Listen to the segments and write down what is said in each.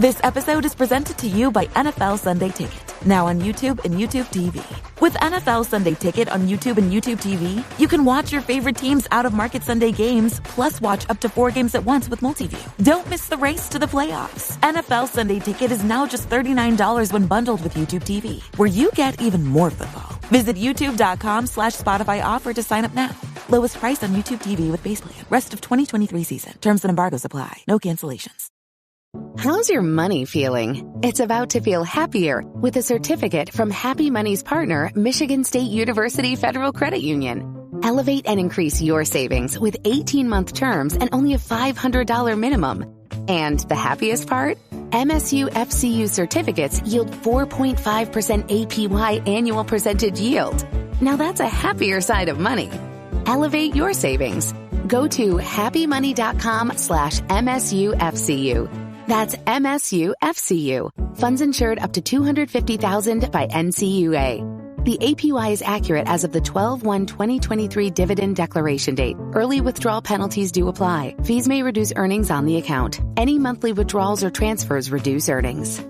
This episode is presented to you by NFL Sunday Ticket, now on YouTube and YouTube TV. With NFL Sunday Ticket on YouTube and YouTube TV, you can watch your favorite team's out-of-market Sunday games, plus watch up to 4 games at once with Multiview. Don't miss the race to the playoffs. NFL Sunday Ticket is now just $39 when bundled with YouTube TV, where you get even more football. Visit youtube.com/Spotify offer to sign up now. Lowest price on YouTube TV with base plan. Rest of 2023 season. Terms and embargoes apply. No cancellations. How's your money feeling? It's about to feel happier with a certificate from Happy Money's partner, Michigan State University Federal Credit Union. Elevate and increase your savings with 18-month terms and only a $500 minimum. And the happiest part? MSU FCU certificates yield 4.5% APY annual percentage yield. Now that's a happier side of money. Elevate your savings. Go to happymoney.com/MSUFCU. That's MSUFCU. Funds insured up to $250,000 by NCUA. The APY is accurate as of the 12/1/2023 dividend declaration date. Early withdrawal penalties do apply. Fees may reduce earnings on the account. Any monthly withdrawals or transfers reduce earnings.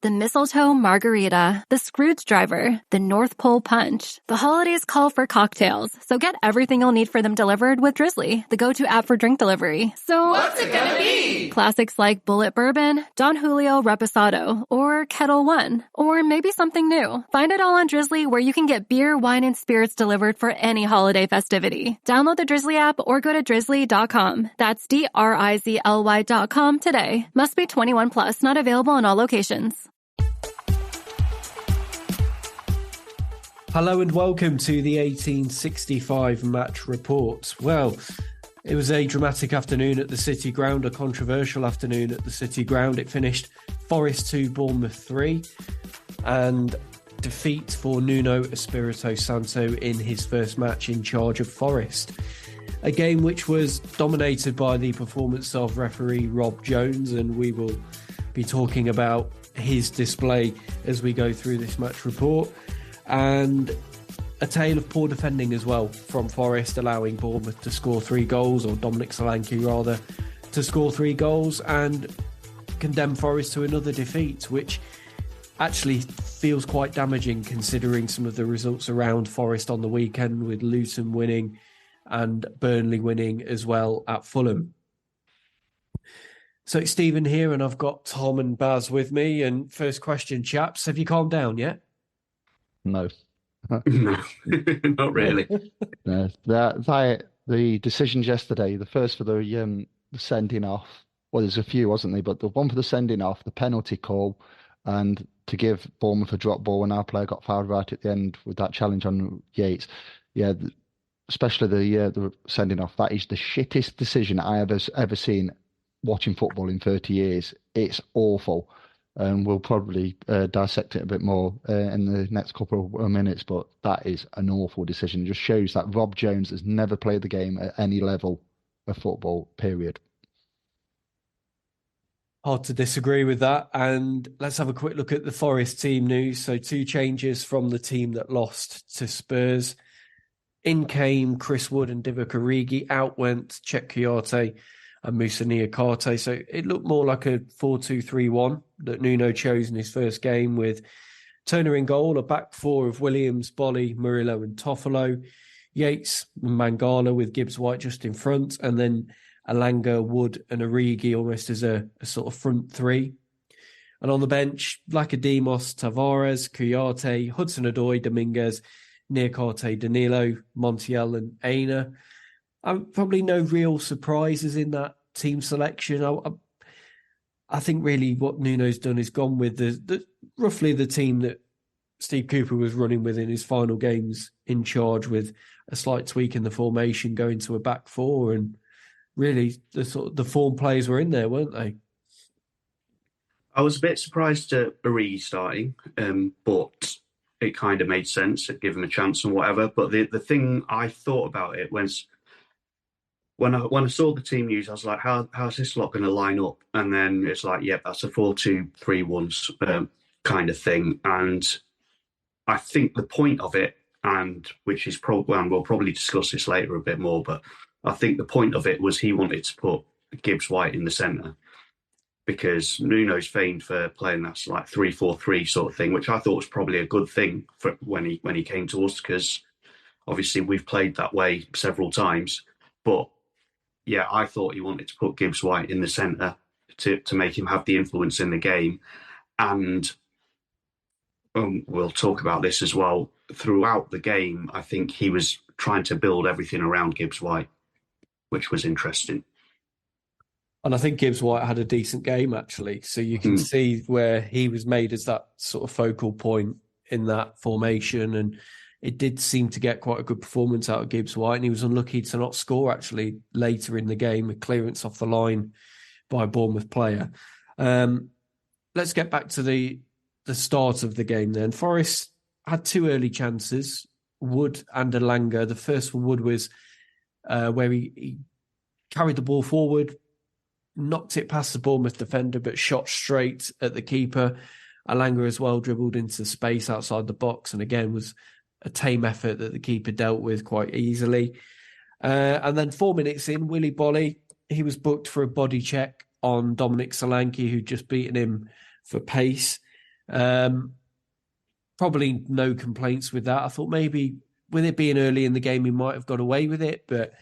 The mistletoe margarita, the Scrooge driver, the North Pole punch. The holidays call for cocktails, so get everything you'll need for them delivered with Drizzly, the go-to app for drink delivery. So what's it gonna be? Classics like Bullet Bourbon, Don Julio Reposado, or Kettle One, or maybe something new. Find it all on Drizzly, where you can get beer, wine, and spirits delivered for any holiday festivity. Download the Drizzly app or go to drizzly.com. That's DRIZLY.com today. Must be 21 plus, not available in all locations. Hello and welcome to the 1865 match report. Well, it was a dramatic afternoon at the City Ground, a controversial afternoon at the City Ground. It finished Forest 2, Bournemouth 3, and defeat for Nuno Espirito Santo in his first match in charge of Forest. A game which was dominated by the performance of referee Rob Jones, and we will be talking about his display as we go through this match report. And a tale of poor defending as well from Forest, allowing Bournemouth to score 3 goals, or Dominic Solanke rather, to score 3 goals and condemn Forest to another defeat, which actually feels quite damaging considering some of the results around Forest on the weekend, with Luton winning and Burnley winning as well at Fulham. So it's Stephen here, and I've got Tom and Baz with me. And first question, chaps, have you calmed down yet? No. No, not really. No. The decisions yesterday, the first for the sending off, well, there's a few, wasn't there? But the one for the sending off, the penalty call, and to give Bournemouth a drop ball when our player got fouled right at the end with that challenge on Yates. Yeah, especially the sending off. That is the shittest decision I have ever seen watching football in 30 years. It's awful. And we'll probably dissect it a bit more in the next couple of minutes, but that is an awful decision. It just shows that Rob Jones has never played the game at any level of football, period. Hard to disagree with that. And let's have a quick look at the Forest team news. So 2 changes from the team that lost to Spurs. In came Chris Wood and Divock Origi. Out went Chet Kouyaté and Moussa Niakhaté. So it looked more like a 4-2-3-1 that Nuno chose in his first game, with Turner in goal, a back 4 of Williams, Boly, Murillo and Toffolo, Yates and Mangala with Gibbs-White just in front, and then Elanga, Wood and Origi almost as a sort of front 3. And on the bench, Lacademos, Tavares, Kouyaté, Hudson-Odoi, Dominguez, Niakhaté, Danilo, Montiel and Aina. Probably no real surprises in that team selection. I think really what Nuno's done is gone with the roughly the team that Steve Cooper was running with in his final games in charge, with a slight tweak in the formation, going to a back 4, and really the form players were in there, weren't they? I was a bit surprised at Origi starting, but it kind of made sense to give him a chance and whatever. But the thing I thought about it was, when I saw the team news, I was like, how's this lot going to line up? And then it's like, yep, that's a 4-2-3-1 kind of thing. And I think the point of it, and which is probably, and we'll probably discuss this later a bit more, but I think the point of it was he wanted to put Gibbs-White in the centre, because Nuno's famed for playing that like 3-4-3 sort of thing, which I thought was probably a good thing for when he came to us, because obviously we've played that way several times. But yeah, I thought he wanted to put Gibbs White in the centre to make him have the influence in the game. And we'll talk about this as well. Throughout the game, I think he was trying to build everything around Gibbs White, which was interesting. And I think Gibbs White had a decent game, actually. So you can see where he was made as that sort of focal point in that formation. And it did seem to get quite a good performance out of Gibbs White. And he was unlucky to not score, actually, later in the game, a clearance off the line by a Bournemouth player. Let's get back to the start of the game then. Forest had two early chances, Wood and Elanga. The first for Wood was where he carried the ball forward, knocked it past the Bournemouth defender, but shot straight at the keeper. Elanga as well dribbled into space outside the box, and again was a tame effort that the keeper dealt with quite easily. And then 4 minutes in, Willy Boly, he was booked for a body check on Dominic Solanke, who'd just beaten him for pace. Probably no complaints with that. I thought maybe with it being early in the game, he might have got away with it, but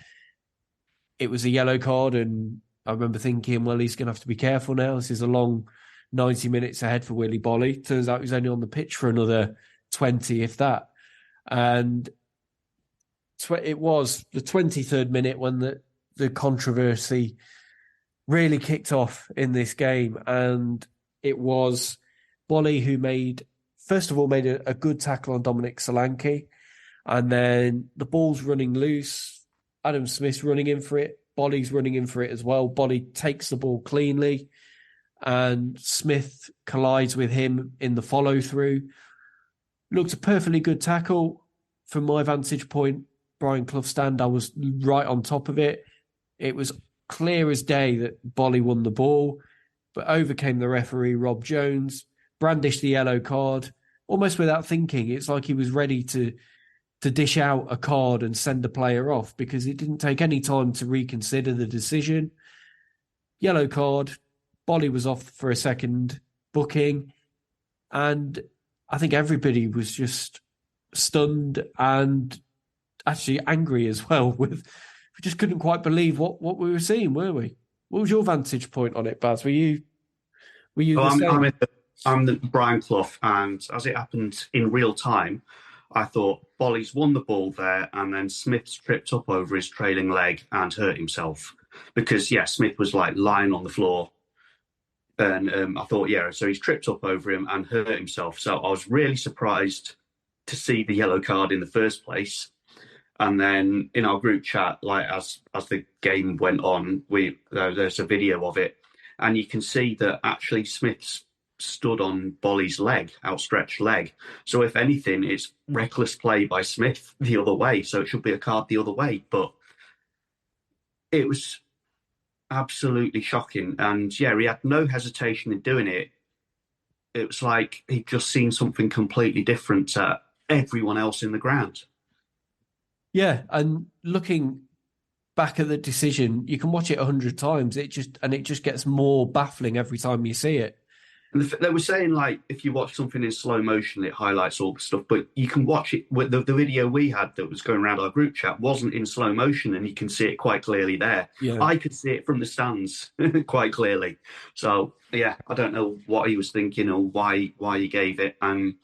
it was a yellow card, and I remember thinking, well, he's going to have to be careful now. This is a long 90 minutes ahead for Willy Boly. Turns out he's only on the pitch for another 20, if that. And it was the 23rd minute when the controversy really kicked off in this game. And it was Boly who made a good tackle on Dominic Solanke. And then the ball's running loose. Adam Smith's running in for it. Boly's running in for it as well. Boly takes the ball cleanly, and Smith collides with him in the follow-through. Looked a perfectly good tackle from my vantage point. Brian Clough stand, I was right on top of it. It was clear as day that Boly won the ball, but over came the referee, Rob Jones, brandished the yellow card, almost without thinking. It's like he was ready to dish out a card and send the player off, because it didn't take any time to reconsider the decision. Yellow card, Boly was off for a second booking, and I think everybody was just stunned and actually angry as well. We just couldn't quite believe what we were seeing, were we? What was your vantage point on it, Baz? Were you the same? I'm the Brian Clough, and as it happened in real time, I thought Boly's won the ball there, and then Smith's tripped up over his trailing leg and hurt himself. Because, yeah, Smith was like lying on the floor. And I thought, yeah, so he's tripped up over him and hurt himself. So I was really surprised to see the yellow card in the first place. And then in our group chat, like as the game went on, there's a video of it. And you can see that actually Smith's stood on Boly's leg, outstretched leg. So if anything, it's reckless play by Smith the other way. So it should be a card the other way. But it was absolutely shocking. And yeah, he had no hesitation in doing it. It was like he'd just seen something completely different to everyone else in the ground. Yeah, and looking back at the decision, you can watch it 100 times. It just gets more baffling every time you see it. And they were saying, like, if you watch something in slow motion, it highlights all the stuff. But you can watch it. The video we had that was going around our group chat wasn't in slow motion, and you can see it quite clearly there. Yeah. I could see it from the stands quite clearly. So, yeah, I don't know what he was thinking or why he gave it, and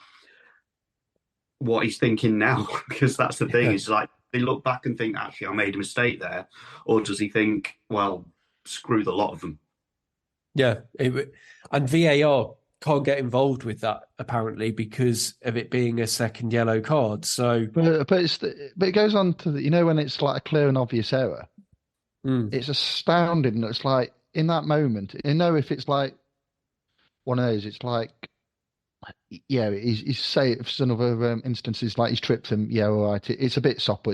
what he's thinking now, because that's the thing. It's like they look back and think, actually, I made a mistake there. Or does he think, well, screw the lot of them? Yeah, and VAR can't get involved with that apparently because of it being a second yellow card. So, but it goes on to when it's like a clear and obvious error. It's astounding. It's like in that moment, if it's like one of those, it's like, yeah, he's say for some other instances like he's tripped him. Yeah, all right, it's a bit soft,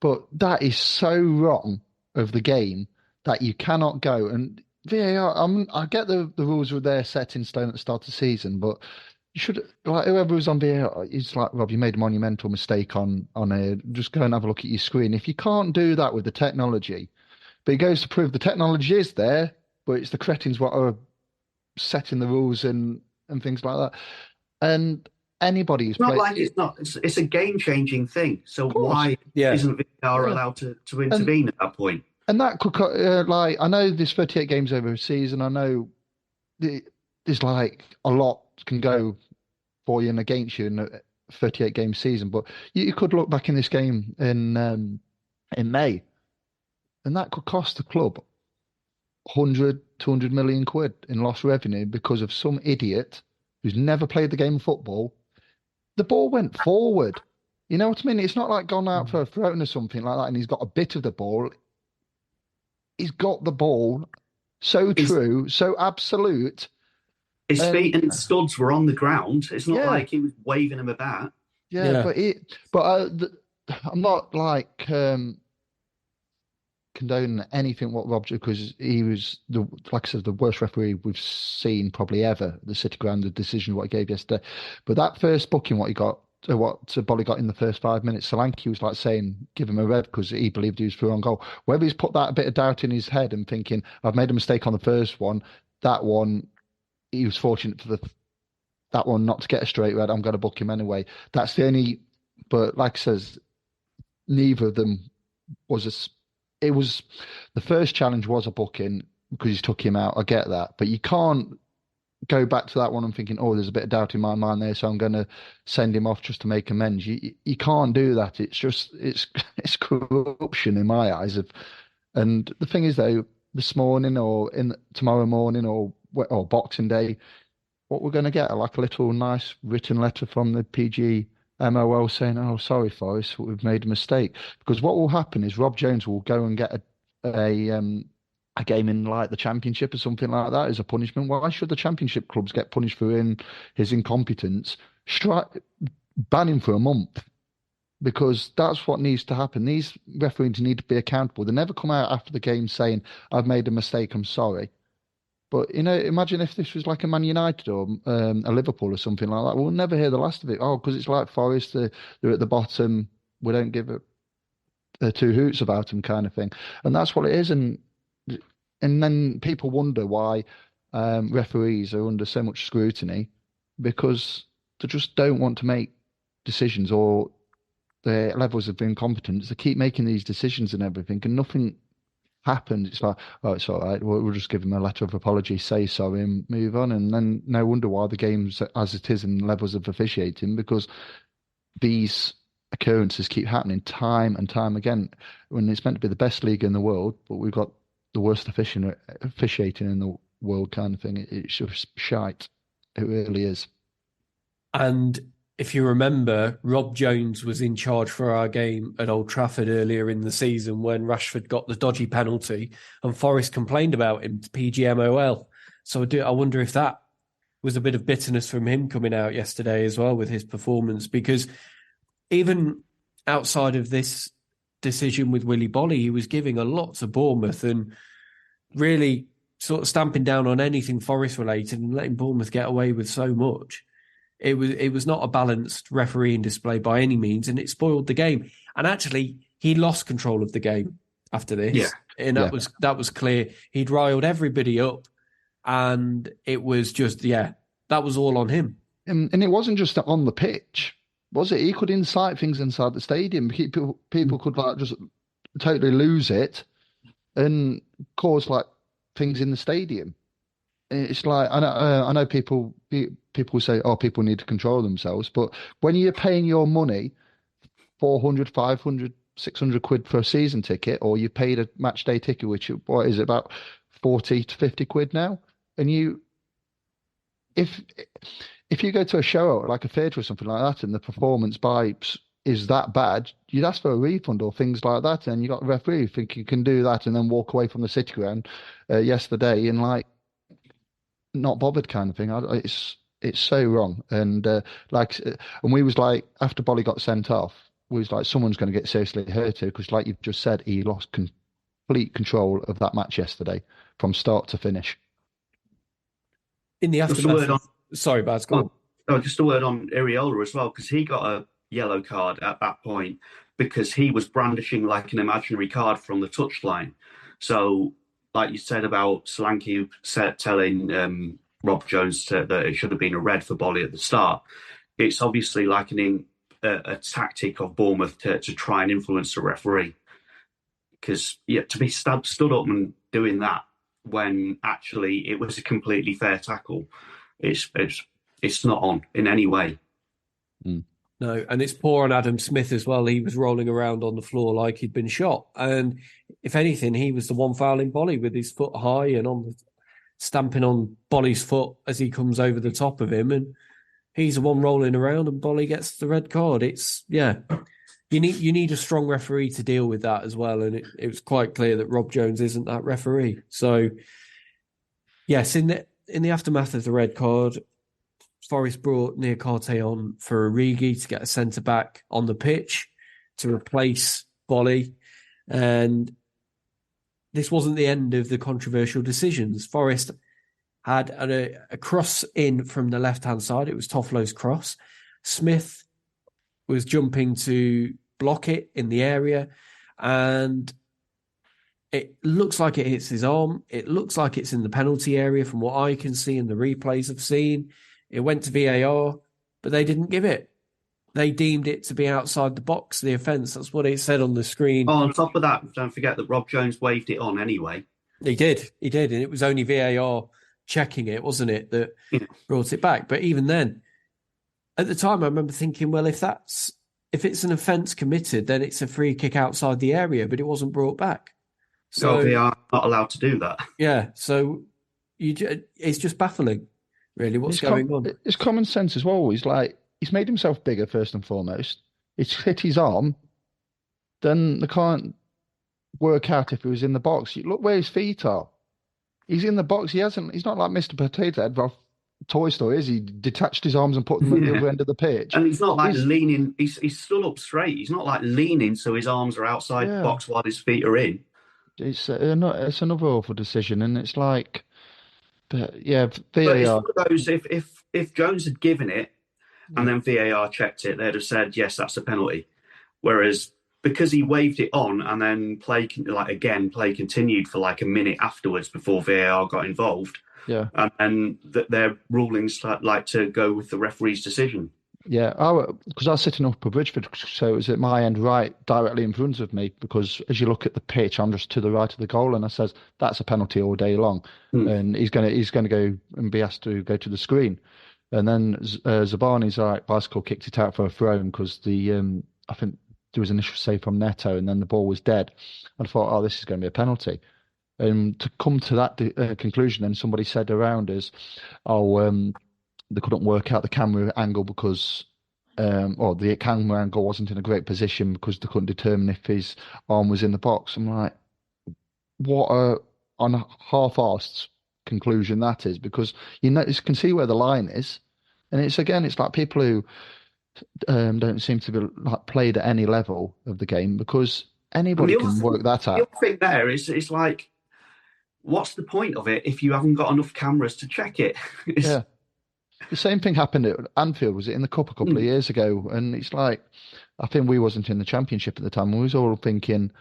but that is so wrong of the game that you cannot go and. VAR, I get the rules were there set in stone at the start of the season, but you should, like, whoever was on VAR, it's like, Rob, you made a monumental mistake on here. Just go and have a look at your screen. If you can't do that with the technology, but it goes to prove the technology is there, but it's the cretins what are setting the rules and things like that. And anybody who's It's not played, like it's not. It's a game-changing thing. So of course, why Yeah. isn't VAR allowed to intervene at that point? and that could like, I know there's 38 games over a season. I know there's like a lot can go for you and against you in a 38 game season, but you could look back in this game in May, and that could cost the club 100, 200 million quid in lost revenue because of some idiot who's never played the game of football. The ball went forward. You know what I mean? It's not like gone out for a throw-in or something like that, and he's got a bit of the ball. He's got the ball so true, so absolute. His feet and studs were on the ground. It's not Yeah. like he was waving them about. Yeah, but I'm not like condoning anything what Rob did, because he was like I said, the worst referee we've seen probably ever. The City Ground, the decision what he gave yesterday, but that first booking, what he got, what Boly got in the first 5 minutes, Solanke was like saying give him a red because he believed he was through on goal. Whether he's put that a bit of doubt in his head and thinking I've made a mistake on the first one, that one he was fortunate for that one not to get a straight red. I'm going to book him anyway. That's the only. But like I says, neither of them was it was the first challenge was a booking because he took him out. I get that, but you can't go back to that one and thinking, oh, there's a bit of doubt in my mind there, so I'm going to send him off just to make amends. You can't do that. It's just it's corruption in my eyes. And the thing is though, this morning or tomorrow morning or Boxing Day, what we're going to get are like a little nice written letter from the PGMOL saying, oh, sorry, Forest, we've made a mistake. Because what will happen is Rob Jones will go and get a game in like the Championship or something like that as a punishment. Why should the Championship clubs get punished for his incompetence? Ban him for a month. Because that's what needs to happen. These referees need to be accountable. They never come out after the game saying, I've made a mistake, I'm sorry. But, imagine if this was like a Man United or a Liverpool or something like that. We'll never hear the last of it. Oh, because it's like Forest, they're at the bottom. We don't give two hoots about them kind of thing. And that's what it is. And then people wonder why referees are under so much scrutiny, because they just don't want to make decisions, or their levels of incompetence. They keep making these decisions and everything, and nothing happened. It's like, oh, it's all right. We'll just give him a letter of apology, say sorry, and move on. And then no wonder why the game's as it is in levels of officiating, because these occurrences keep happening time and time again. When it's meant to be the best league in the world, but we've got the worst officiating in the world, kind of thing. It's just shite. It really is. And if you remember, Rob Jones was in charge for our game at Old Trafford earlier in the season when Rashford got the dodgy penalty and Forest complained about him to PGMOL. So I wonder if that was a bit of bitterness from him coming out yesterday as well with his performance, because even outside of this decision with Willy Boly, he was giving a lot to Bournemouth and really sort of stamping down on anything Forest related and letting Bournemouth get away with so much. It was not a balanced refereeing display by any means, and it spoiled the game. And actually, he lost control of the game after this. Yeah. And that was clear. He'd riled everybody up, and it was just, that was all on him. And it wasn't just on the pitch, was it? He could incite things inside the stadium. People could like just totally lose it and cause like things in the stadium. It's like, I know people say, oh, people need to control themselves. But when you're paying your money, 400, 500, 600 quid for a season ticket, or you paid a match day ticket, which, what is it, about 40 to 50 quid now? And if you go to a show like a theatre or something like that, and the performance is that bad, you'd ask for a refund or things like that. And you got a referee who think you can do that and then walk away from the City Ground yesterday and like, not bothered kind of thing. It's so wrong. And and we was like, after Boly got sent off, we was like, someone's going to get seriously hurt here, because like you've just said, he lost complete control of that match yesterday from start to finish. In the aftermath. Sorry, Baz, go on. Just a word on Iriola as well, because he got a yellow card at that point because he was brandishing like an imaginary card from the touchline. So, like you said about Solanke telling Rob Jones that it should have been a red for Boly at the start. It's obviously like a tactic of Bournemouth to try and influence the referee. Because to be stood up and doing that when actually it was a completely fair tackle, it's not on in any way. No, and it's poor on Adam Smith as well. He was rolling around on the floor like he'd been shot. And if anything, he was the one fouling Boly with his foot high and stamping on Boly's foot as he comes over the top of him. And he's the one rolling around and Boly gets the red card. You need a strong referee to deal with that as well. And it was quite clear that Rob Jones isn't that referee. So, yes, in the aftermath of the red card, Forest brought Niakate on for Origi to get a centre-back on the pitch to replace Boly. And this wasn't the end of the controversial decisions. Forest had a cross in from the left-hand side. It was Toffolo's cross. Smith was jumping to block it in the area, and it looks like it hits his arm. It looks like it's in the penalty area from what I can see in the replays I've seen. It went to VAR, but they didn't give it. They deemed it to be outside the box, the offence. That's what it said on the screen. Oh, on top of that, don't forget that Rob Jones waved it on anyway. He did. And it was only VAR checking it, wasn't it, that brought it back. But even then, at the time, I remember thinking, well, if it's an offence committed, then it's a free kick outside the area, but it wasn't brought back. So they are not allowed to do that. Yeah, so it's just baffling, really, what's going on. It's common sense as well. He's made himself bigger, first and foremost. It's hit his arm. Then they can't work out if he was in the box. Look where his feet are. He's in the box. He's not like Mr. Potato Head off Toy Story, is he? Detached his arms and put them at the other end of the pitch. And he's not leaning. He's stood up straight. He's not like leaning so his arms are outside the box while his feet are in. It's another awful decision, and it's like, but yeah, VAR. But it's one of those. If Jones had given it, and then VAR checked it, they'd have said yes, that's a penalty. Whereas because he waved it on and then play continued for like a minute afterwards before VAR got involved. Yeah, and their rulings like to go with the referee's decision. Yeah, because I was sitting up at Bridgeford, so it was at my end right, directly in front of me, because as you look at the pitch, I'm just to the right of the goal, and I says, that's a penalty all day long. And he's going to go and be asked to go to the screen. And then Zabani's bicycle kicked it out for a throw because I think there was an initial save from Neto, and then the ball was dead. And I thought, this is going to be a penalty. And to come to that conclusion, then somebody said around us, they couldn't work out the camera angle because, or the camera angle wasn't in a great position because they couldn't determine if his arm was in the box. I'm like, what on a half-arsed conclusion that is, because you can see where the line is, and it's like people who don't seem to be played at any level of the game, because anybody can work that out. The other thing there is like, what's the point of it if you haven't got enough cameras to check it? Yeah. The same thing happened at Anfield, was it in the Cup a couple of years ago? And it's like, I think we wasn't in the Championship at the time. We was all thinking,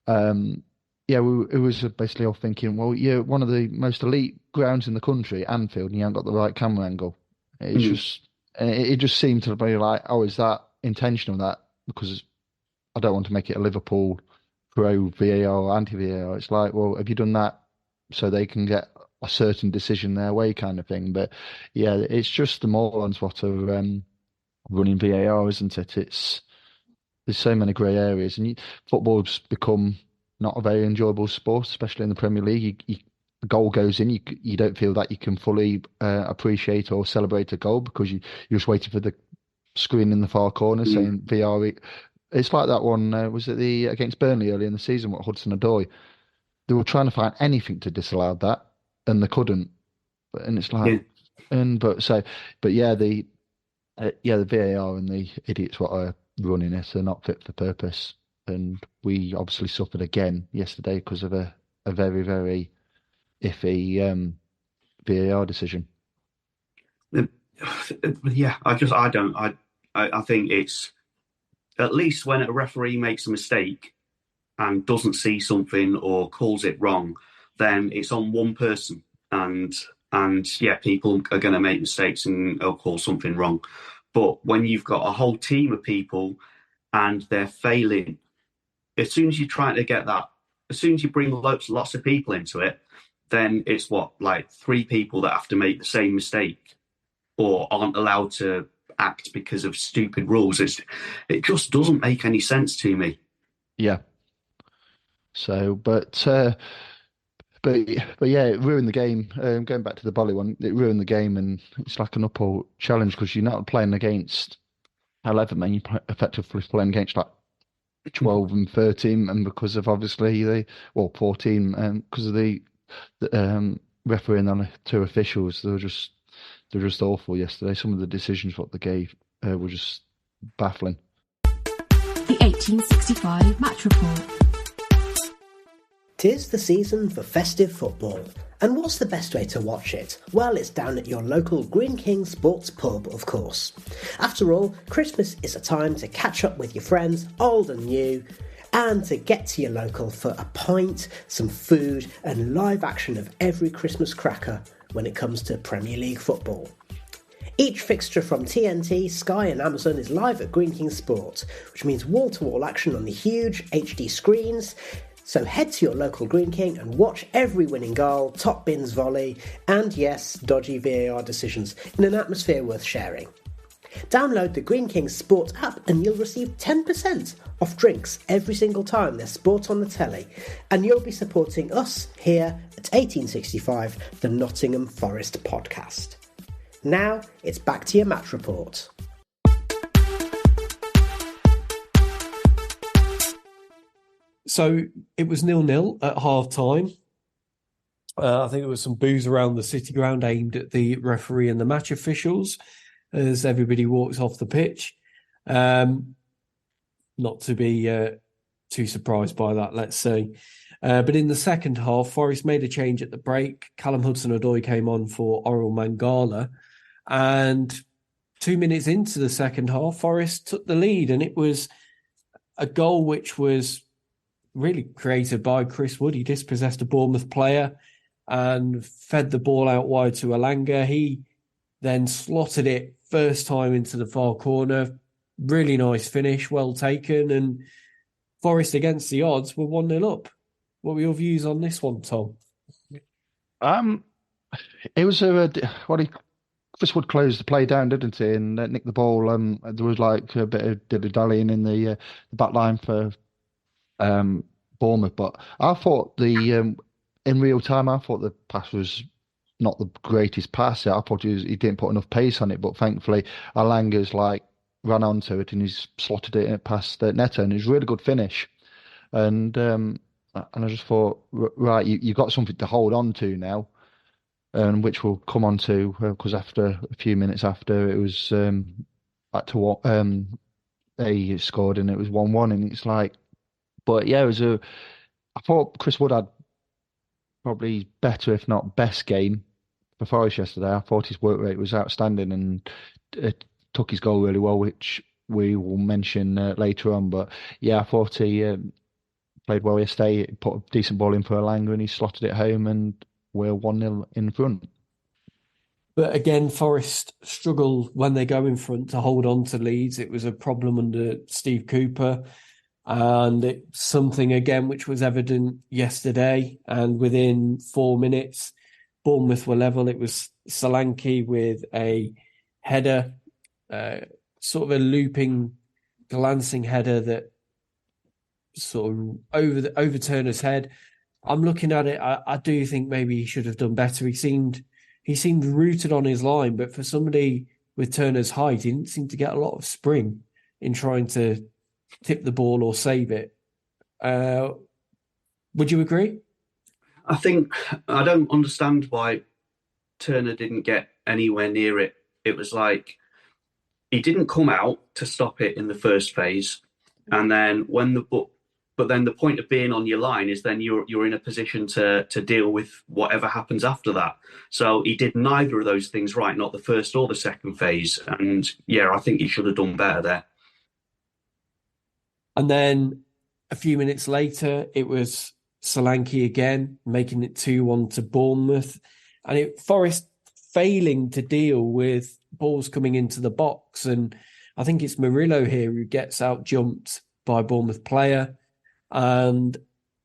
it was basically all thinking, well, you're one of the most elite grounds in the country, Anfield, and you haven't got the right camera angle. It just seemed to be like, is that intentional? That because I don't want to make it a Liverpool pro VAR or anti VAR. It's like, well, have you done that so they can get a certain decision their way, kind of thing? But yeah, it's just the morons what are running VAR, isn't it? There's so many grey areas, and football's become not a very enjoyable sport, especially in the Premier League. The goal goes in, you don't feel that you can fully appreciate or celebrate a goal because you're just waiting for the screen in the far corner saying VAR. It's like that one, was it against Burnley early in the season, what Hudson-Odoi? They were trying to find anything to disallow that, and they couldn't. And it's like, the VAR and the idiots what are running it are not fit for purpose. And we obviously suffered again yesterday because of a very, very iffy VAR decision. Yeah, I think it's, at least when a referee makes a mistake and doesn't see something or calls it wrong, then it's on one person. And And yeah, people are going to make mistakes and they'll call something wrong. But when you've got a whole team of people and they're failing, as soon as you're trying to get that, as soon as you bring lots of people into it, then it's like 3 people that have to make the same mistake or aren't allowed to act because of stupid rules. It just doesn't make any sense to me. Yeah. So, but yeah, it ruined the game. Going back to the Boly one, it ruined the game, and it's like an uphill challenge because you're not playing against 11 men. You're effectively playing against like 12 and 13, and because of obviously 14, because of the refereeing on 2 officials, they're just awful yesterday. Some of the decisions what they gave were just baffling. The 1865 Match Report. 'Tis the season for festive football, and what's the best way to watch it? Well, it's down at your local Green King Sports Pub, of course. After all, Christmas is a time to catch up with your friends, old and new, and to get to your local for a pint, some food, and live action of every Christmas cracker when it comes to Premier League football. Each fixture from TNT, Sky and Amazon is live at Green King Sport, which means wall-to-wall action on the huge HD screens. So head to your local Green King and watch every winning goal, top bins volley, and yes, dodgy VAR decisions in an atmosphere worth sharing. Download the Green King Sport app and you'll receive 10% off drinks every single time there's sport on the telly. And you'll be supporting us here at 1865, the Nottingham Forest podcast. Now, it's back to your match report. So it was 0-0 at half-time. I think there was some boos around the City ground aimed at the referee and the match officials as everybody walks off the pitch. Not to be too surprised by that, let's say. But in the second half, Forest made a change at the break. Callum Hudson-Odoi came on for Oral Mangala. And 2 minutes into the second half, Forest took the lead. And it was a goal which was really created by Chris Wood. He dispossessed a Bournemouth player and fed the ball out wide to Alanga. He then slotted it first time into the far corner. Really nice finish, well taken. And Forest, against the odds, were 1-0 up. What were your views on this one, Tom? It was Chris Wood closed the play down, didn't he? And nicked the ball. There was like a bit of dilly-dallying in the back line for Bournemouth, but I thought in real time, I thought the pass was not the greatest pass. I thought he didn't put enough pace on it, but thankfully Alanga's ran onto it and he's slotted it past Neto, and it was a really good finish. And I just thought, right, you got something to hold on to now, and which we'll come on to because after a few minutes after it was back to they scored and it was 1-1, and it's like. But yeah, I thought Chris Wood had probably better, if not best, game for Forest yesterday. I thought his work rate was outstanding and took his goal really well, which we will mention later on. But yeah, I thought he played well yesterday. He put a decent ball in for Alanga and he slotted it home, and we're 1-0 in front. But again, Forest struggle when they go in front to hold on to leads. It was a problem under Steve Cooper. And it's something, again, which was evident yesterday. And within 4 minutes, Bournemouth were level. It was Solanke with a header, sort of a looping, glancing header that sort of over Turner's head. I'm looking at it. I do think maybe he should have done better. He seemed rooted on his line, but for somebody with Turner's height, he didn't seem to get a lot of spring in trying to tip the ball or save it. Would you agree? I don't understand why Turner didn't get anywhere near it. It was like he didn't come out to stop it in the first phase, and then but then the point of being on your line is then you're in a position to deal with whatever happens after that. So he did neither of those things right, not the first or the second phase. And yeah, I think he should have done better there. And then a few minutes later, it was Solanke again, making it 2-1 to Bournemouth. and Forest failing to deal with balls coming into the box. And I think it's Murillo here who gets out jumped by a Bournemouth player, and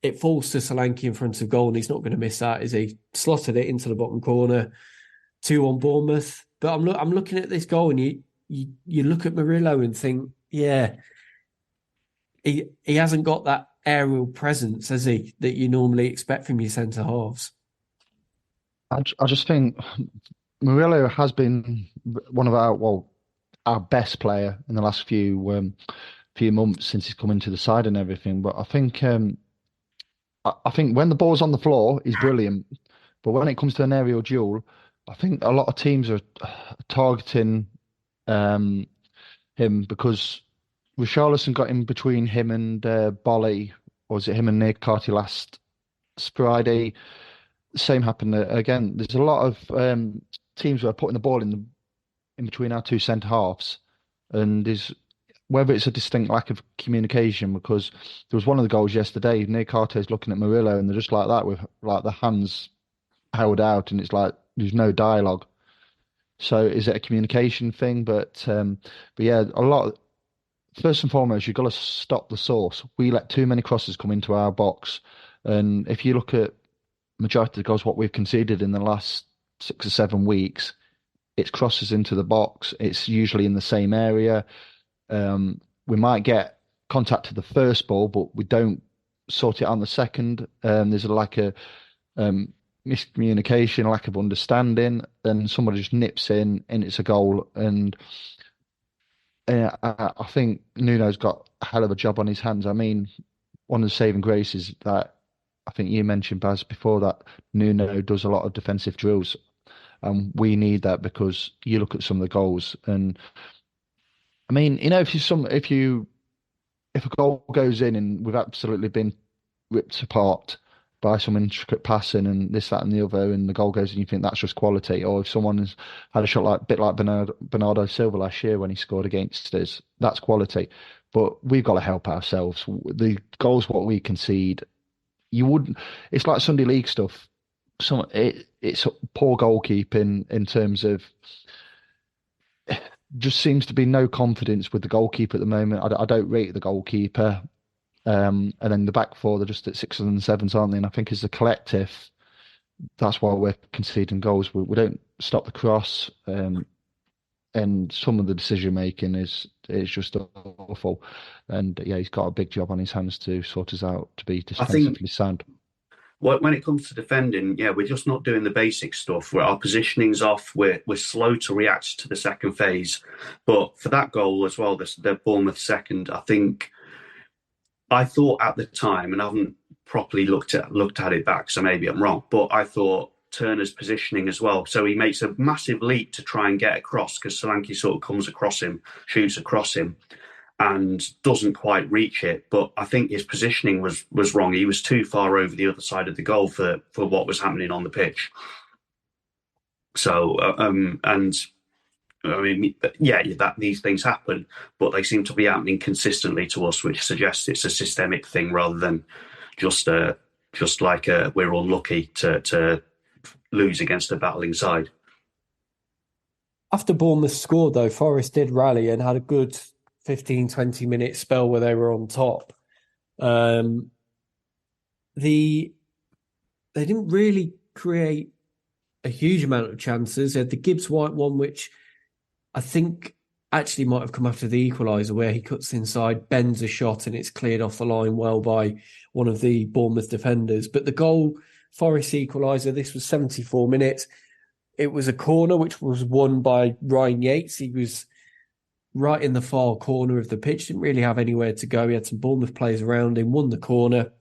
it falls to Solanke in front of goal, and he's not going to miss that as he slotted it into the bottom corner. 2-1 Bournemouth. But I'm looking at this goal, and you look at Murillo and think, yeah, he hasn't got that aerial presence, has he, that you normally expect from your centre halves. I just think Murillo has been one of our best player in the last few months since he's come into the side and everything. But I think when the ball's on the floor, he's brilliant. But when it comes to an aerial duel, I think a lot of teams are targeting him because Richarlison got in between him and Boly, or was it him and Nick Carty last Friday? Same happened again. There's a lot of teams who are putting the ball in between our two centre halves, and whether it's a distinct lack of communication, because there was one of the goals yesterday, Nick Carty's looking at Murillo and they're just like that with like the hands held out, and it's like there's no dialogue. So is it a communication thing? But yeah, first and foremost, you've got to stop the source. We let too many crosses come into our box, and if you look at majority of the goals what we've conceded in the last 6 or 7 weeks, it's crosses into the box. It's usually in the same area. We might get contact to the first ball, but we don't sort it on the second. There's a lack of miscommunication, lack of understanding. Then somebody just nips in, and it's a goal. And I think Nuno's got a hell of a job on his hands. I mean, one of the saving graces that I think you mentioned, Baz, before, that Nuno does a lot of defensive drills. And we need that, because you look at some of the goals, and I mean, if a goal goes in and we've absolutely been ripped apart by some intricate passing and this, that, and the other, and the goal goes in, you think that's just quality. Or if someone has had a shot a bit like Bernardo Silva last year when he scored against us, that's quality. But we've got to help ourselves. The goals what we concede, it's like Sunday League stuff. It's poor goalkeeping in terms of, just seems to be no confidence with the goalkeeper at the moment. I don't rate the goalkeeper. And then the back four, they're just at 6s and 7s, aren't they? And I think as a collective, that's why we're conceding goals. We don't stop the cross. And some of the decision making is just awful. And yeah, he's got a big job on his hands to sort us out, to be defensively sound. When it comes to defending, yeah, we're just not doing the basic stuff. Where our positioning's off, we're slow to react to the second phase. But for that goal as well, the Bournemouth second, I thought at the time, and I haven't properly looked at it back, so maybe I'm wrong, but I thought Turner's positioning as well. So he makes a massive leap to try and get across, because Solanke sort of comes across him, shoots across him, and doesn't quite reach it. But I think his positioning was wrong. He was too far over the other side of the goal for what was happening on the pitch. So, and I mean, yeah, these things happen, but they seem to be happening consistently to us, which suggests it's a systemic thing rather than just like we're unlucky to lose against a battling side. After Bournemouth scored, though, Forest did rally and had a good 15-20 minute spell where they were on top. They didn't really create a huge amount of chances. They had the Gibbs-White one, which I think actually might have come after the equaliser, where he cuts inside, bends a shot, and it's cleared off the line well by one of the Bournemouth defenders. But the goal, Forest equaliser, this was 74 minutes. It was a corner which was won by Ryan Yates. He was right in the far corner of the pitch, didn't really have anywhere to go. He had some Bournemouth players around him, won the corner.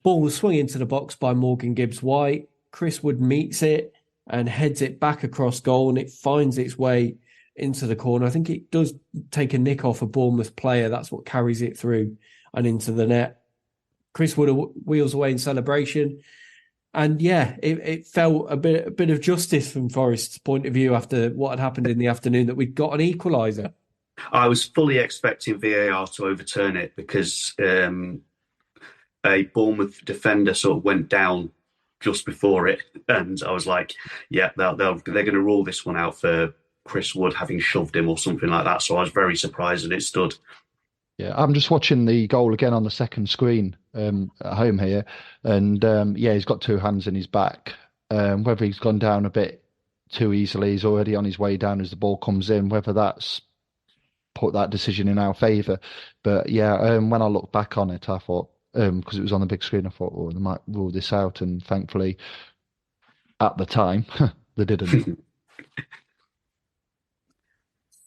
Ball was swung into the box by Morgan Gibbs-White. Chris Wood meets it and heads it back across goal, and it finds its way into the corner. I think it does take a nick off a Bournemouth player. That's what carries it through and into the net. Chris Wood wheels away in celebration. And yeah, it felt a bit of justice from Forest's point of view after what had happened in the afternoon, that we'd got an equaliser. I was fully expecting VAR to overturn it, because a Bournemouth defender sort of went down just before it, and I was like, yeah, they're going to rule this one out for Chris Wood having shoved him or something like that. So I was very surprised that it stood. Yeah, I'm just watching the goal again on the second screen at home here, and yeah, he's got two hands in his back. Whether he's gone down a bit too easily, he's already on his way down as the ball comes in. Whether that's put that decision in our favour, but yeah, when I look back on it, I thought because it was on the big screen, I thought, oh, they might rule this out, and thankfully, at the time, they didn't.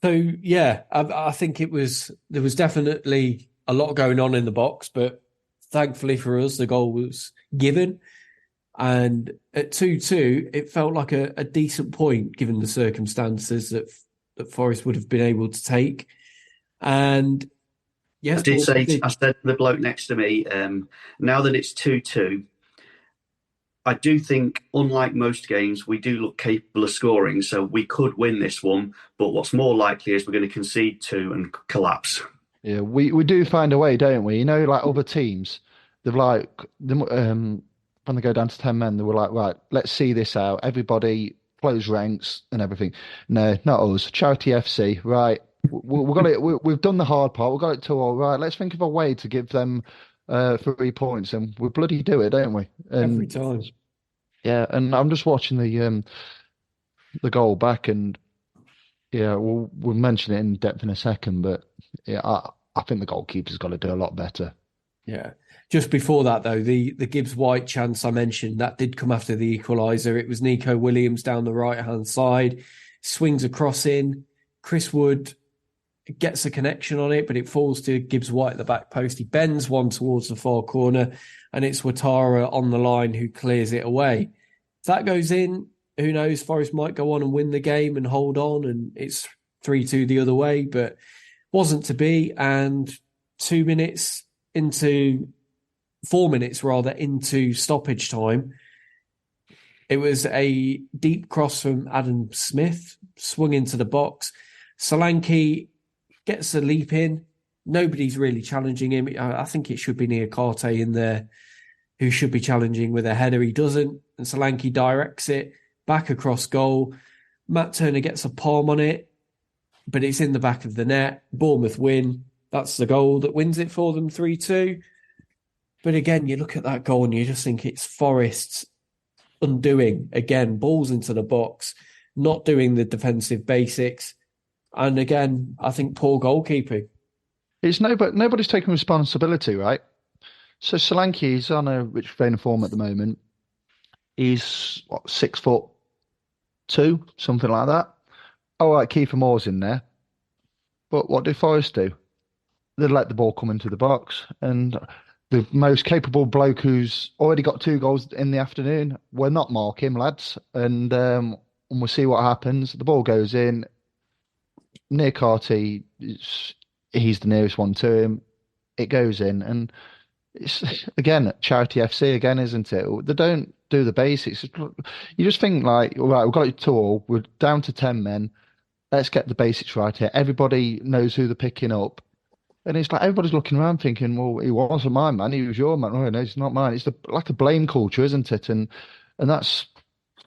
So yeah, I think there was definitely a lot going on in the box, but thankfully for us, the goal was given. And at 2-2, it felt like a decent point given the circumstances that Forest would have been able to take. And yes, I said to the bloke next to me, now that it's 2-2, I do think, unlike most games, we do look capable of scoring, so we could win this one. But what's more likely is we're going to concede 2 and collapse. Yeah, we do find a way, don't we? You know, like other teams, they've when they go down to 10 men, they were like, right, let's see this out. Everybody close ranks and everything. No, not us. Charity FC, right? We've got it. We've done the hard part. We've got it to all right. Let's think of a way to give them 3 points, and we bloody do it, don't we? And, every time. Yeah, and I'm just watching the goal back, and yeah, we'll mention it in depth in a second, but yeah, I think the goalkeeper's got to do a lot better. Yeah. Just before that, though, the Gibbs-White chance I mentioned, that did come after the equaliser. It was Nico Williams down the right-hand side, swings across in. Chris Wood gets a connection on it, but it falls to Gibbs-White at the back post. He bends one towards the far corner, and it's Ouattara on the line who clears it away. If that goes in, who knows? Forest might go on and win the game and hold on, and it's 3-2 the other way, but wasn't to be. And 4 minutes into stoppage time, it was a deep cross from Adam Smith, swung into the box. Solanke gets a leap in. Nobody's really challenging him. I think it should be Niakate in there who should be challenging with a header. He doesn't, and Solanke directs it back across goal. Matt Turner gets a palm on it, but it's in the back of the net. Bournemouth win. That's the goal that wins it for them, 3-2. But again, you look at that goal and you just think it's Forest's undoing. Again, balls into the box, not doing the defensive basics. And again, I think poor goalkeeping. It's nobody's taking responsibility, right? So Solanke is on a rich vein of form at the moment. He's 6'2", something like that. All right, Kiefer Moore's in there. But what do Forest do? They let the ball come into the box, and the most capable bloke who's already got 2 goals in the afternoon, we'll not mark him, lads, and we'll see what happens. The ball goes in. Niakate, he's the nearest one to him. It goes in, and it's again Charity FC again, isn't it? They don't do the basics. You just think like, right, we've got it to all. We're down to 10 men. Let's get the basics right here. Everybody knows who they're picking up. And it's like everybody's looking around thinking, well, he wasn't my man, he was your man. Oh, no, it's not mine. It's like a blame culture, isn't it? And that's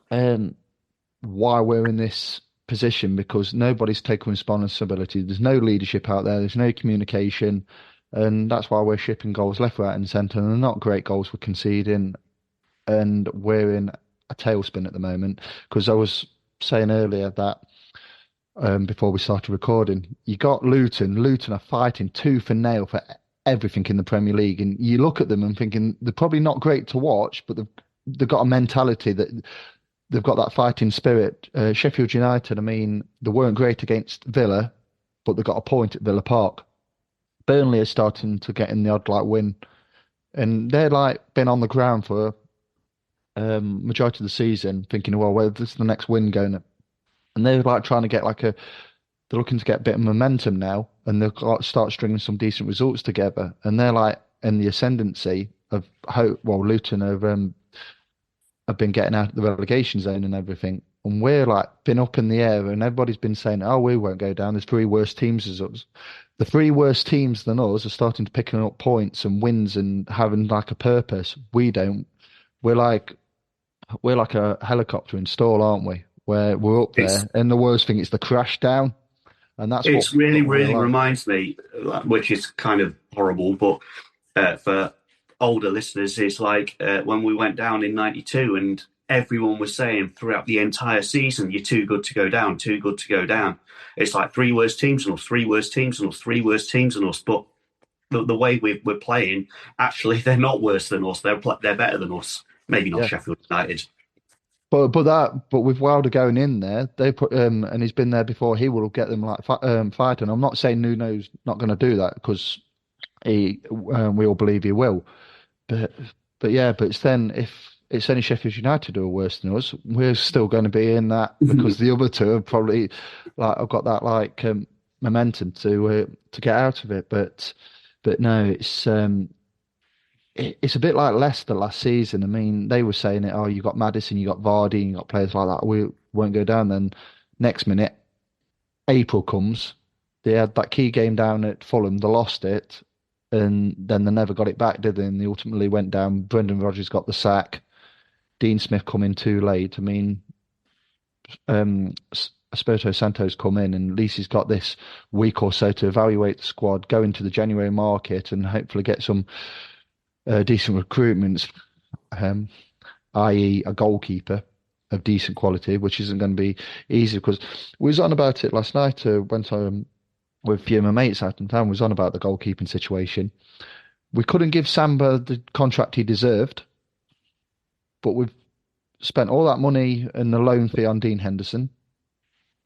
why we're in this position, because nobody's taking responsibility. There's no leadership out there. There's no communication. And that's why we're shipping goals left, right and centre. And they're not great goals we're conceding. And we're in a tailspin at the moment. Because I was saying earlier that before we started recording, you got Luton. Luton are fighting tooth and nail for everything in the Premier League, and you look at them and thinking they're probably not great to watch, but they've got a mentality that they've got that fighting spirit. Sheffield United, I mean, they weren't great against Villa, but they got a point at Villa Park. Burnley are starting to get in the odd win, and they're been on the ground for majority of the season, thinking, well, where's this the next win going? And they're trying to get they're looking to get a bit of momentum now, and they'll start stringing some decent results together. And they're in the ascendancy of hope. Well, Luton have been getting out of the relegation zone and everything, and we're been up in the air, and everybody's been saying, "Oh, we won't go down. There's 3 worse teams as us." The 3 worse teams than us are starting to picking up points and wins and having a purpose. We don't. We're we're like a helicopter in stall, aren't we? Where we're up there, and the worst thing is the crash down, and that's it's what really like. reminds me, which is kind of horrible, but for older listeners, it's like when we went down in '92, and everyone was saying throughout the entire season, "You're too good to go down, too good to go down." It's like 3 worse teams than us, 3 worse teams than us, 3 worse teams than us, but the way we're playing, actually, they're not worse than us. They're better than us. Maybe not Sheffield United. But with Wilder going in there, they put and he's been there before. He will get them like fighting. I'm not saying Nuno's not going to do that because we all believe he will. But it's then if it's only Sheffield United who are worse than us, we're still going to be in that because the other two are probably like I've got that like momentum to get out of it. But no, it's a bit like Leicester last season. I mean, they were saying it. Oh, you got Maddison, you got Vardy, you got players like that. We won't go down. Then next minute, April comes. They had that key game down at Fulham. They lost it, and then they never got it back, did they? And they ultimately went down. Brendan Rodgers got the sack. Dean Smith come in too late. I mean, Espirito Santo's come in, and at least he's got this week or so to evaluate the squad, go into the January market, and hopefully get some decent recruitments, i.e. a goalkeeper of decent quality, which isn't going to be easy because we was on about it last night. Went with a few of my mates out in town, was on about the goalkeeping situation. We couldn't give Samba the contract he deserved, but we've spent all that money and the loan fee on Dean Henderson.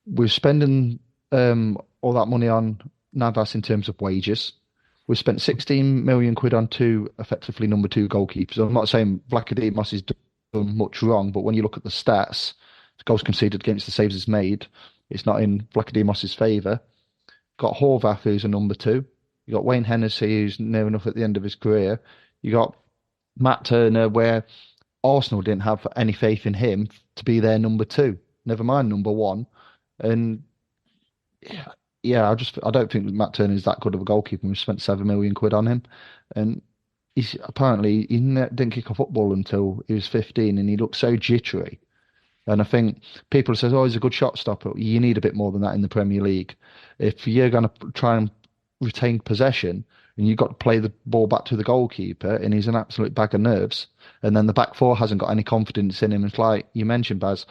We're spending all that money on Navas in terms of wages. We've spent 16 million quid on 2 effectively number 2 goalkeepers. I'm not saying Vlachodimos has done much wrong, but when you look at the stats, the goals conceded against the saves it's made, it's not in Vlachodimos' favour. Got Horvath, who's a number 2. You got Wayne Hennessy, who's near enough at the end of his career. You got Matt Turner, where Arsenal didn't have any faith in him to be their number 2, never mind number 1. And I don't think Matt Turner is that good of a goalkeeper. We spent 7 million quid on him, and he didn't kick a football until he was 15, and he looked so jittery. And I think people say, "Oh, he's a good shot stopper." You need a bit more than that in the Premier League. If you're going to try and retain possession, and you've got to play the ball back to the goalkeeper, and he's an absolute bag of nerves. And then the back four hasn't got any confidence in him. It's like you mentioned, Baz,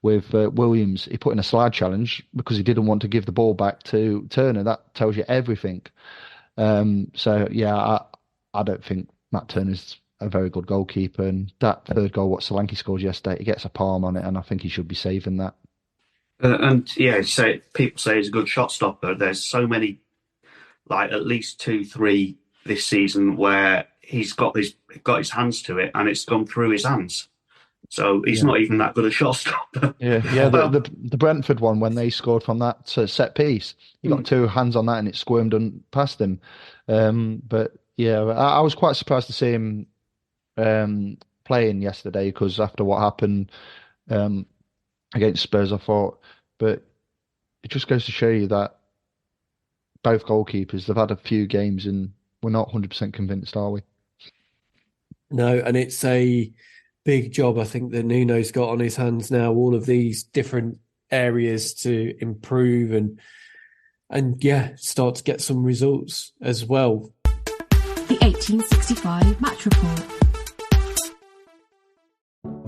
with Williams. He put in a slide challenge because he didn't want to give the ball back to Turner. That tells you everything. I don't think Matt Turner's a very good goalkeeper. And that third goal, what Solanke scored yesterday, he gets a palm on it, and I think he should be saving that. People say he's a good shot stopper. There's so many, like at least 2-3 this season where he's got his hands to it and it's gone through his hands. So he's not even that good a shot stopper. The Brentford one, when they scored from that set piece, he got 2 hands on that and it squirmed past him. I was quite surprised to see him playing yesterday, because after what happened against Spurs, I thought, but it just goes to show you that both goalkeepers, they've had a few games and we're not 100% convinced, are we? No, and it's a big job, I think, that Nuno's got on his hands now, all of these different areas to improve and start to get some results as well. The 1865 Match Report.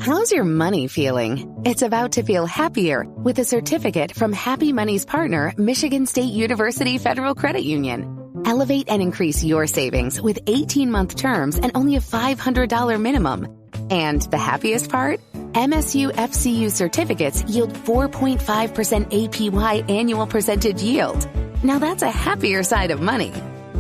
How's your money feeling? It's about to feel happier with a certificate from Happy Money's partner, Michigan State University Federal Credit Union. Elevate and increase your savings with 18-month terms and only a $500 minimum. And the happiest part? MSU FCU certificates yield 4.5% APY annual percentage yield. Now that's a happier side of money.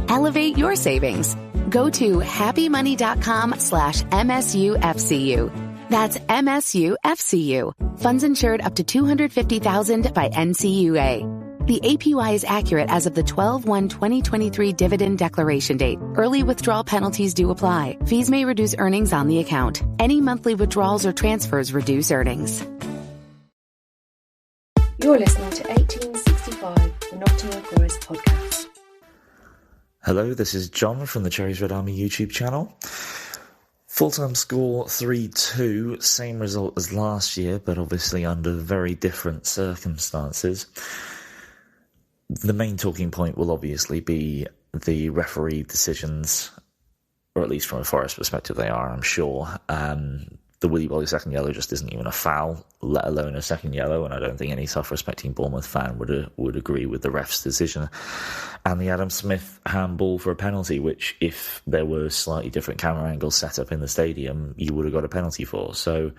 Elevate your savings. Go to happymoney.com/MSUFCU. That's MSUFCU. Funds insured up to $250,000 by NCUA. The APY is accurate as of the 12/1/2023 dividend declaration date. Early withdrawal penalties do apply. Fees may reduce earnings on the account. Any monthly withdrawals or transfers reduce earnings. You're listening to 1865, the Nottingham Forest podcast. Hello, this is Jon from the Cherries Red Army YouTube channel. Full-time score 3-2, same result as last year, but obviously under very different circumstances. The main talking point will obviously be the referee decisions, or at least from a Forest perspective they are, I'm sure. The Willy Boly second yellow just isn't even a foul, let alone a second yellow, and I don't think any self-respecting Bournemouth fan would agree with the ref's decision. And the Adam Smith handball for a penalty, which, if there were slightly different camera angles set up in the stadium, you would have got a penalty for. So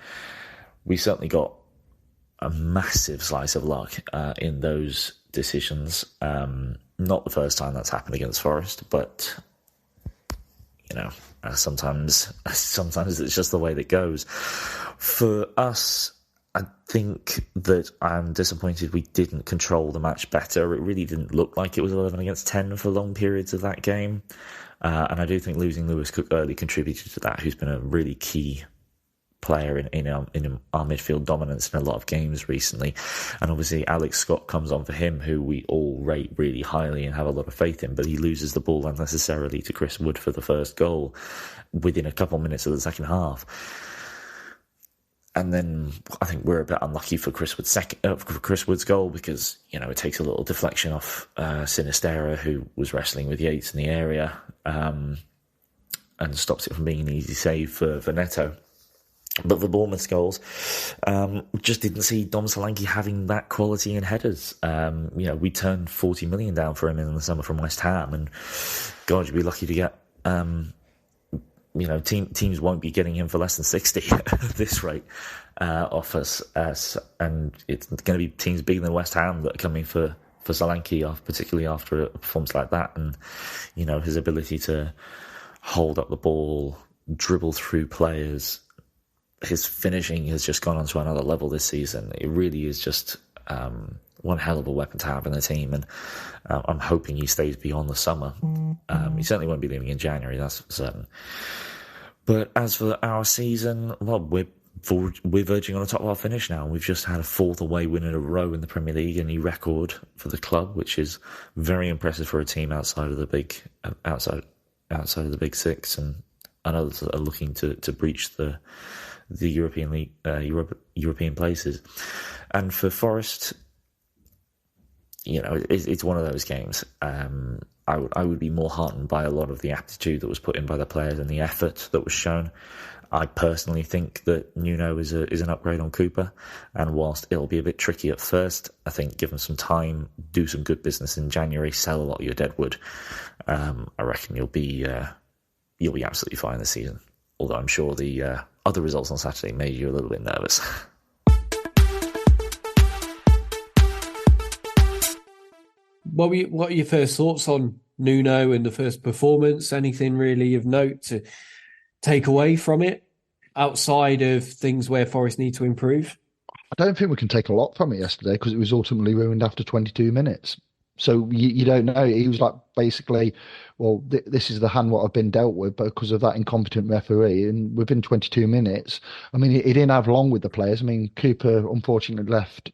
we certainly got a massive slice of luck in those decisions. Not the first time that's happened against Forest, but sometimes it's just the way that goes. For us, I think that I'm disappointed we didn't control the match better. It really didn't look like it was 11 against 10 for long periods of that game. And I do think losing Lewis Cook early contributed to that, who's been a really key player in our midfield dominance in a lot of games recently. And obviously Alex Scott comes on for him, who we all rate really highly and have a lot of faith in, but he loses the ball unnecessarily to Chris Wood for the first goal within a couple of minutes of the second half. And then I think we're a bit unlucky for Chris Wood's goal, because it takes a little deflection off Sinistera, who was wrestling with Yates in the area, and stops it from being an easy save for Neto. But the Bournemouth goals, just didn't see Dom Solanke having that quality in headers. We turned 40 million down for him in the summer from West Ham, and God, you'd be lucky to get. Teams won't be getting him for less than 60 at this rate off us, and it's going to be teams bigger than West Ham that are coming for Solanke, particularly after a performance like that, and his ability to hold up the ball, dribble through players. His finishing has just gone on to another level this season. It really is just one hell of a weapon to have in the team, and I'm hoping he stays beyond the summer. He certainly won't be leaving in January, that's for certain. But as for our season, well, we're verging on the top of our finish now. We've just had a fourth away win in a row in the Premier League, a new record for the club, which is very impressive for a team outside of the big six, and others are looking to breach the European League, European places. And for Forest, it's one of those games. I would be more heartened by a lot of the aptitude that was put in by the players and the effort that was shown. I personally think that Nuno is an upgrade on Cooper, and whilst it'll be a bit tricky at first, I think give him some time, do some good business in January, sell a lot of your deadwood. I reckon you'll be absolutely fine this season. Although I'm sure the other results on Saturday made you a little bit nervous. What are your first thoughts on Nuno and the first performance? Anything really of note to take away from it outside of things where Forest need to improve? I don't think we can take a lot from it yesterday, because it was ultimately ruined after 22 minutes. So you don't know. He was like, basically, well, this is the hand what I've been dealt with because of that incompetent referee. And within 22 minutes, I mean, he didn't have long with the players. I mean, Cooper unfortunately left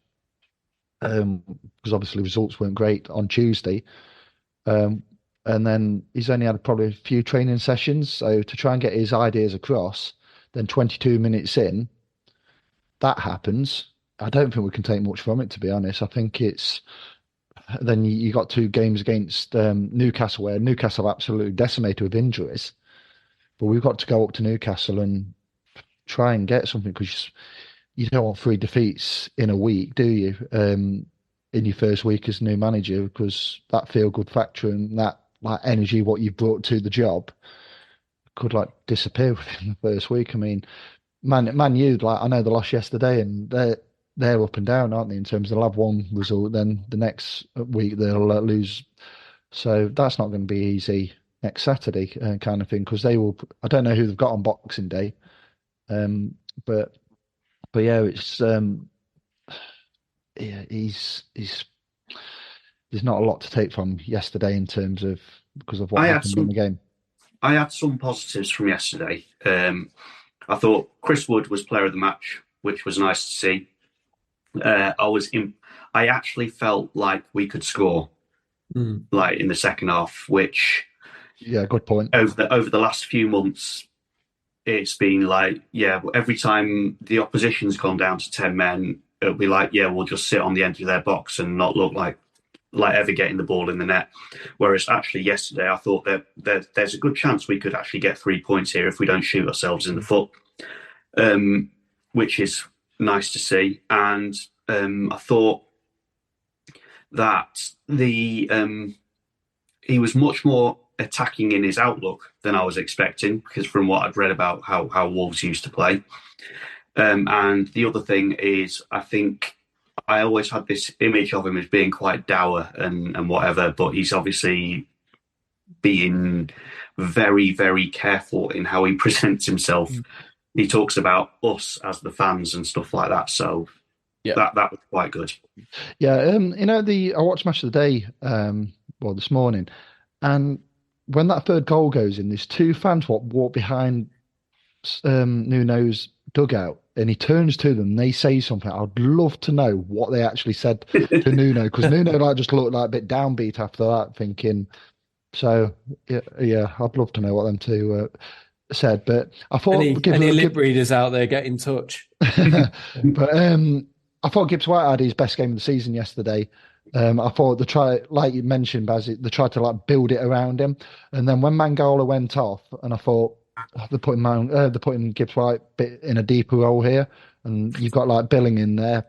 because obviously results weren't great on Tuesday. And then he's only had probably a few training sessions. So to try and get his ideas across, then 22 minutes in, that happens. I don't think we can take much from it, to be honest. I think it's... Then you got two games against Newcastle, where Newcastle absolutely decimated with injuries. But we've got to go up to Newcastle and try and get something, because you don't want 3 defeats in a week, do you? In your first week as new manager, because that feel-good factor and that energy, what you've brought to the job, could disappear within the first week. I mean, Man U, I know they lost yesterday, and they're up and down, aren't they, in terms of they'll have one result, then the next week they'll lose. So that's not going to be easy next Saturday, kind of thing, because they will... I don't know who they've got on Boxing Day, but yeah, it's... he's there's not a lot to take from yesterday in terms of... because of what happened in the game. I had some positives from yesterday. I thought Chris Wood was player of the match, which was nice to see. I actually felt like we could score, in the second half, which, yeah, good point. Over the last few months, it's been like, every time the opposition's gone down to 10 men, it'll be like, we'll just sit on the edge of their box and not look like ever getting the ball in the net. Whereas actually yesterday, I thought that there's a good chance we could actually get 3 points here if we don't shoot ourselves in the foot, which is nice to see. And I thought that he was much more attacking in his outlook than I was expecting, because from what I'd read about how Wolves used to play. And the other thing is, I think I always had this image of him as being quite dour and whatever, but he's obviously being very, very careful in how he presents himself. He talks about us as the fans and stuff like that. So that was quite good. Yeah, I watched Match of the Day this morning, and when that third goal goes in, there's two fans walk behind Nuno's dugout, and he turns to them and they say something. I'd love to know what they actually said to Nuno, because Nuno just looked like a bit downbeat after that, thinking. So I'd love to know what them two said. But I thought any lip readers out there, get in touch. But I thought Gibbs White had his best game of the season yesterday. I thought they tried, like you mentioned, Baz, they tried to build it around him, and then when Mangala went off, and I thought they're putting Gibbs White in a deeper role here, and you've got Billing in there,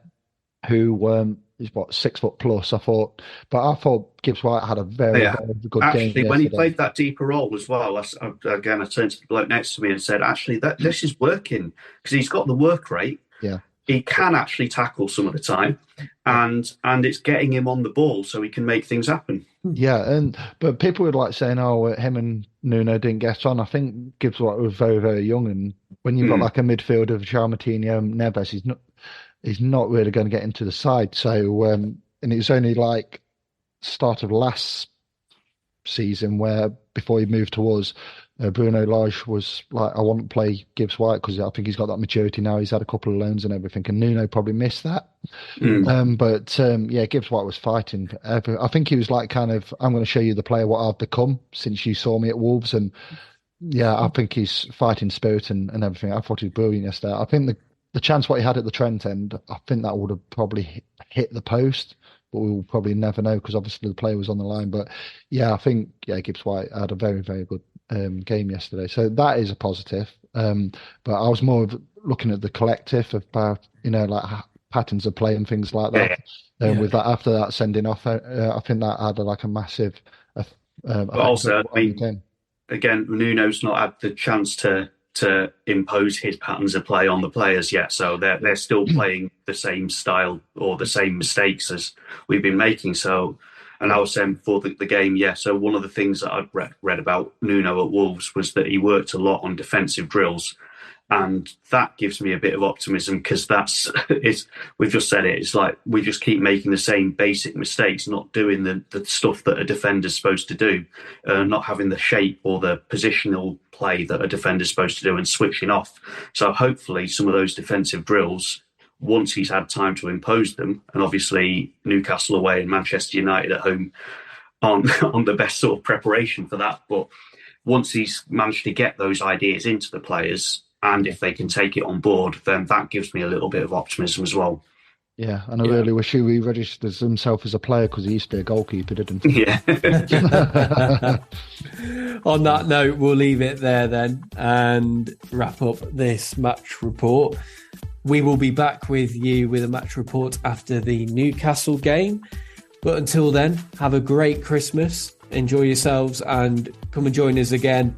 who is 6 foot plus. I thought Gibbs White had a very, very good game. Actually, when he played that deeper role as well, I turned to the bloke next to me and said, "Actually, this is working, because he's got the work rate." Yeah. He can actually tackle some of the time, and it's getting him on the ball so he can make things happen. Yeah, but people were saying, him and Nuno didn't get on. I think Gibbs White was very, very young, and when you've got a midfielder of Charmatinho and Neves, he's not really going to get into the side. So, and it was only start of last season where, before he moved to us, Bruno Lage was I want to play Gibbs White because I think he's got that maturity now. He's had a couple of loans and everything, and Nuno probably missed that. But Gibbs White was fighting. I think he was I'm going to show you the player what I've become since you saw me at Wolves, and I think he's fighting spirit and everything. I thought he was brilliant yesterday. I think the chance what he had at the Trent end, I think that would have probably hit the post, but we'll probably never know because obviously the player was on the line. But I think Gibbs White had a very, very good game yesterday, so that is a positive. But I was more looking at the collective of patterns of play and things like that. With that, after that sending off, I think that had a massive. But also, again, Nuno's not had the chance to impose his patterns of play on the players yet, so they're still playing the same style or the same mistakes as we've been making. So. And I was saying before the game, so one of the things that I'd read about Nuno at Wolves was that he worked a lot on defensive drills. And that gives me a bit of optimism, because we've just said it, it's we just keep making the same basic mistakes, not doing the stuff that a defender's supposed to do, not having the shape or the positional play that a defender's supposed to do, and switching off. So hopefully some of those defensive drills, once he's had time to impose them, and obviously Newcastle away and Manchester United at home on the best sort of preparation for that. But once he's managed to get those ideas into the players, and if they can take it on board, then that gives me a little bit of optimism as well. Yeah, and I really wish he registers himself as a player, because he used to be a goalkeeper, didn't he? Yeah. On that note, we'll leave it there then and wrap up this match report. We will be back with you with a match report after the Newcastle game. But until then, have a great Christmas. Enjoy yourselves and come and join us again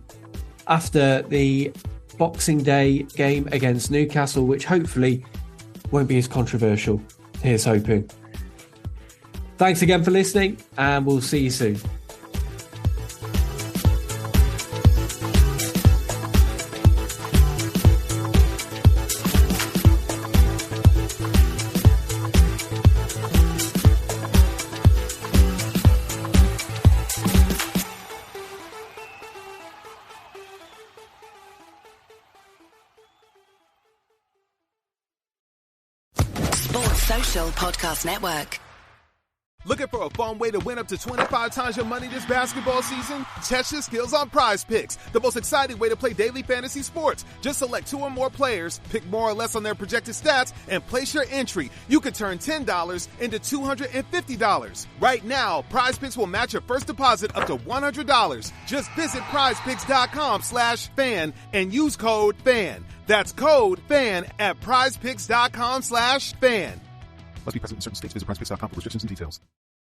after the Boxing Day game against Newcastle, which hopefully won't be as controversial. Here's hoping. Thanks again for listening, and we'll see you soon. Podcast Network. Looking for a fun way to win up to 25 times your money this basketball season? Test your skills on Prize Picks, the most exciting way to play daily fantasy sports. Just select 2 or more players, pick more or less on their projected stats, and place your entry. You could turn $10 into $250. Right now, Prize Picks will match your first deposit up to $100. Just visit prizepicks.com/fan and use code FAN. That's code FAN at prizepicks.com/fan. Must be present in certain states. Visit prizepicks.com for restrictions and details.